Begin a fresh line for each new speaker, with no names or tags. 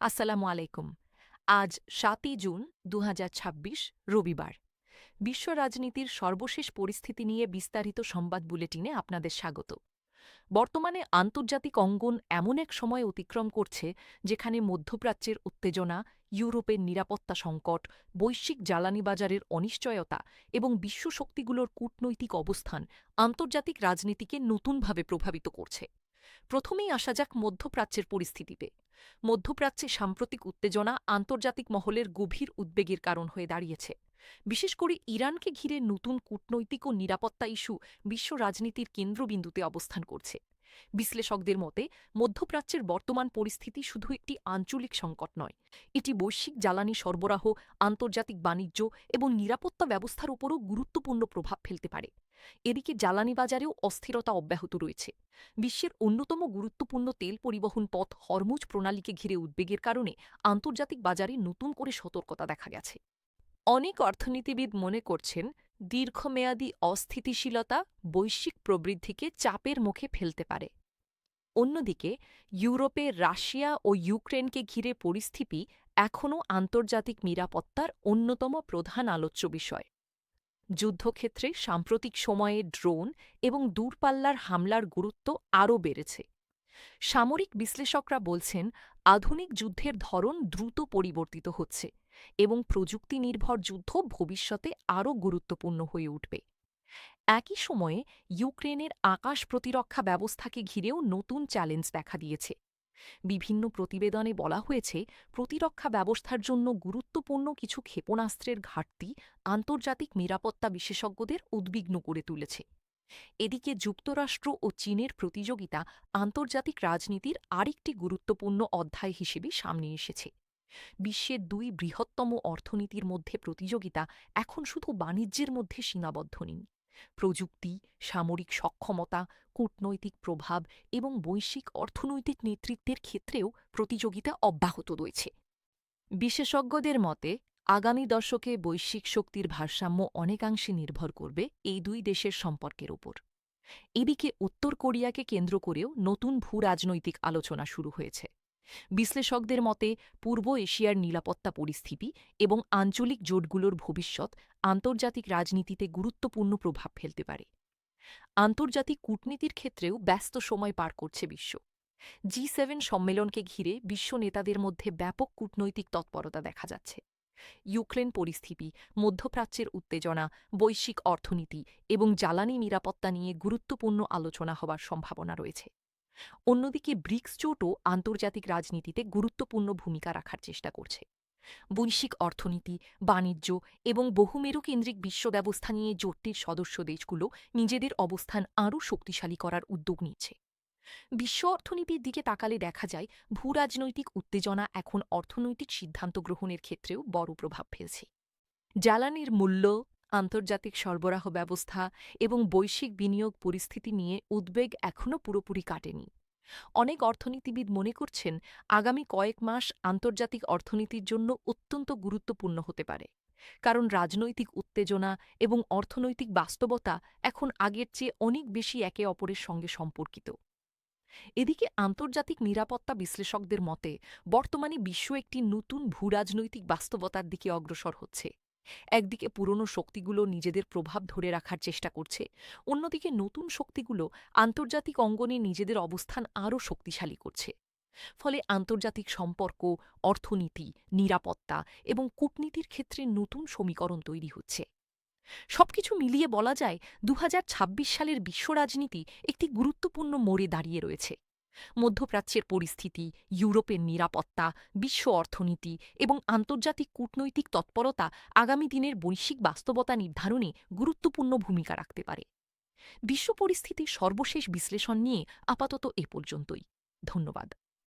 আসসালামু আলাইকুম। আজ ৭ই জুন ২০২৬ রবিবার। বিশ্ব রাজনীতির সর্বশেষ পরিস্থিতি নিয়ে বিস্তারিত সংবাদ বুলেটিনে আপনাদের স্বাগত। বর্তমানে আন্তর্জাতিক অঙ্গন এমন এক সময় অতিক্রম করছে যেখানে মধ্যপ্রাচ্যের উত্তেজনা, ইউরোপের নিরাপত্তা সংকট, বৈশ্বিক জ্বালানি বাজারের অনিশ্চয়তা এবং বিশ্ব শক্তিগুলোর কূটনৈতিক অবস্থান আন্তর্জাতিক রাজনীতিকে নতুনভাবে প্রভাবিত করছে। প্রথমেই আসা যাক মধ্যপ্রাচ্যের পরিস্থিতিতে। মধ্যপ্রাচ্যে সাম্প্রতিক উত্তেজনা আন্তর্জাতিক মহলের গভীর উদ্বেগের কারণ হয়ে দাঁড়িয়েছে। বিশেষ করে ইরানকে ঘিরে নতুন কূটনৈতিক ও নিরাপত্তা ইস্যু বিশ্ব রাজনীতির কেন্দ্রবিন্দুতে অবস্থান করছে। বিশ্লেষকদের মতে মধ্যপ্রাচ্যের বর্তমান পরিস্থিতি শুধু একটি আঞ্চলিক সংকট নয়, এটি বৈশ্বিক জ্বালানি সরবরাহ, আন্তর্জাতিক বাণিজ্য এবং নিরাপত্তা ব্যবস্থার উপরও গুরুত্বপূর্ণ প্রভাব ফেলতে পারে। এদিকে জ্বালানি বাজারেও অস্থিরতা অব্যাহত রয়েছে। বিশ্বের অন্যতম গুরুত্বপূর্ণ তেল পরিবহন পথ হরমুজ প্রণালীকে ঘিরে উদ্বেগের কারণে আন্তর্জাতিক বাজারে নতুন করে সতর্কতা দেখা গেছে। অনেক অর্থনীতিবিদ মনে করছেন, দীর্ঘমেয়াদী অস্থিতিশীলতা বৈশ্বিক প্রবৃদ্ধিকে চাপের মুখে ফেলতে পারে। অন্যদিকে ইউরোপে রাশিয়া ও ইউক্রেনকে ঘিরে পরিস্থিতি এখনও আন্তর্জাতিক নিরাপত্তার অন্যতম প্রধান আলোচ্য বিষয়। যুদ্ধক্ষেত্রে সাম্প্রতিক সময়ে ড্রোন এবং দূরপাল্লার হামলার গুরুত্ব আরও বেড়েছে। সামরিক বিশ্লেষকরা বলছেন, আধুনিক যুদ্ধের ধরন দ্রুত পরিবর্তিত হচ্ছে এবং প্রযুক্তি নির্ভর যুদ্ধ ভবিষ্যতে আরও গুরুত্বপূর্ণ হয়ে উঠবে। একই সময়ে ইউক্রেনের আকাশ প্রতিরক্ষা ব্যবস্থাকে ঘিরেও নতুন চ্যালেঞ্জ দেখা দিয়েছে। বিভিন্ন প্রতিবেদনে বলা হয়েছে, প্রতিরক্ষা ব্যবস্থার জন্য গুরুত্বপূর্ণ কিছু ক্ষেপণাস্ত্রের ঘাটতি আন্তর্জাতিক নিরাপত্তা বিশেষজ্ঞদের উদ্বিগ্ন করে তুলেছে। এদিকে যুক্তরাষ্ট্র ও চীনের প্রতিযোগিতা আন্তর্জাতিক রাজনীতির আরেকটি গুরুত্বপূর্ণ অধ্যায় হিসেবে সামনে এসেছে। বিশ্বের দুই বৃহত্তম অর্থনীতির মধ্যে প্রতিযোগিতা এখন শুধু বাণিজ্যের মধ্যে সীমাবদ্ধ নেই। প্রযুক্তি, সামরিক সক্ষমতা, কূটনৈতিক প্রভাব এবং বৈশ্বিক অর্থনৈতিক নেতৃত্বের ক্ষেত্রেও প্রতিযোগিতা অব্যাহত রয়েছে। বিশেষজ্ঞদের মতে, আগামী দশকে বৈশ্বিক শক্তির ভারসাম্য অনেকাংশে নির্ভর করবে এই দুই দেশের সম্পর্কের ওপর। এদিকে উত্তর কোরিয়াকে কেন্দ্র করেও নতুন ভূরাজনৈতিক আলোচনা শুরু হয়েছে। বিশ্লেষকদের মতে, পূর্ব এশিয়ার নিরাপত্তা পরিস্থিতি এবং আঞ্চলিক জোটগুলোর ভবিষ্যৎ আন্তর্জাতিক রাজনীতিতে গুরুত্বপূর্ণ প্রভাব ফেলতে পারে। আন্তর্জাতিক কূটনীতির ক্ষেত্রেও ব্যস্ত সময় পার করছে বিশ্ব। জি7 সম্মেলনকে ঘিরে বিশ্ব নেতাদের মধ্যে ব্যাপক কূটনৈতিক তৎপরতা দেখা যাচ্ছে। ইউক্রেন পরিস্থিতি, মধ্যপ্রাচ্যের উত্তেজনা, বৈশ্বিক অর্থনীতি এবং জ্বালানি নিরাপত্তা নিয়ে গুরুত্বপূর্ণ আলোচনা হবার সম্ভাবনা রয়েছে। অন্যদিকে ব্রিক্স জোটও আন্তর্জাতিক রাজনীতিতে গুরুত্বপূর্ণ ভূমিকা রাখার চেষ্টা করছে। বৈশ্বিক অর্থনীতি, বাণিজ্য এবং বহুমেরুকেন্দ্রিক বিশ্ব ব্যবস্থা নিয়ে জোটটির সদস্য দেশগুলো নিজেদের অবস্থান আরও শক্তিশালী করার উদ্যোগ নিচ্ছে। বিশ্ব অর্থনীতির দিকে তাকালে দেখা যায়, ভূরাজনৈতিক উত্তেজনা এখন অর্থনৈতিক সিদ্ধান্ত গ্রহণের ক্ষেত্রেও বড় প্রভাব ফেলছে। জ্বালানির মূল্য, আন্তর্জাতিক সরবরাহ ব্যবস্থা এবং বৈশ্বিক বিনিয়োগ পরিস্থিতি নিয়ে উদ্বেগ এখনও পুরোপুরি কাটেনি। অনেক অর্থনীতিবিদ মনে করছেন, আগামী কয়েক মাস আন্তর্জাতিক অর্থনীতির জন্য অত্যন্ত গুরুত্বপূর্ণ হতে পারে, কারণ রাজনৈতিক উত্তেজনা এবং অর্থনৈতিক বাস্তবতা এখন আগের চেয়ে অনেক বেশি একে অপরের সঙ্গে সম্পর্কিত। এদিকে আন্তর্জাতিক নিরাপত্তা বিশ্লেষকদের মতে, বর্তমানে বিশ্ব একটি নতুন ভূরাজনৈতিক বাস্তবতার দিকে অগ্রসর হচ্ছে। একদিকে পুরনো শক্তিগুলো নিজেদের প্রভাব ধরে রাখার চেষ্টা করছে, অন্যদিকে নতুন শক্তিগুলো আন্তর্জাতিক অঙ্গনে নিজেদের অবস্থান আরও শক্তিশালী করছে। ফলে আন্তর্জাতিক সম্পর্ক, অর্থনীতি, নিরাপত্তা এবং কূটনীতির ক্ষেত্রে নতুন সমীকরণ তৈরি হচ্ছে। সবকিছু মিলিয়ে বলা যায়, ২০২৬ সালের বিশ্ব রাজনীতি একটি গুরুত্বপূর্ণ মোড়ে দাঁড়িয়ে রয়েছে। মধ্যপ্রাচ্যের পরিস্থিতি, ইউরোপের নিরাপত্তা, বিশ্ব অর্থনীতি এবং আন্তর্জাতিক কূটনৈতিক তৎপরতা আগামী দিনের বৈশ্বিক বাস্তবতা নির্ধারণে গুরুত্বপূর্ণ ভূমিকা রাখতে পারে। বিশ্ব পরিস্থিতির সর্বশেষ বিশ্লেষণ নিয়ে আপাতত এ পর্যন্তই। ধন্যবাদ।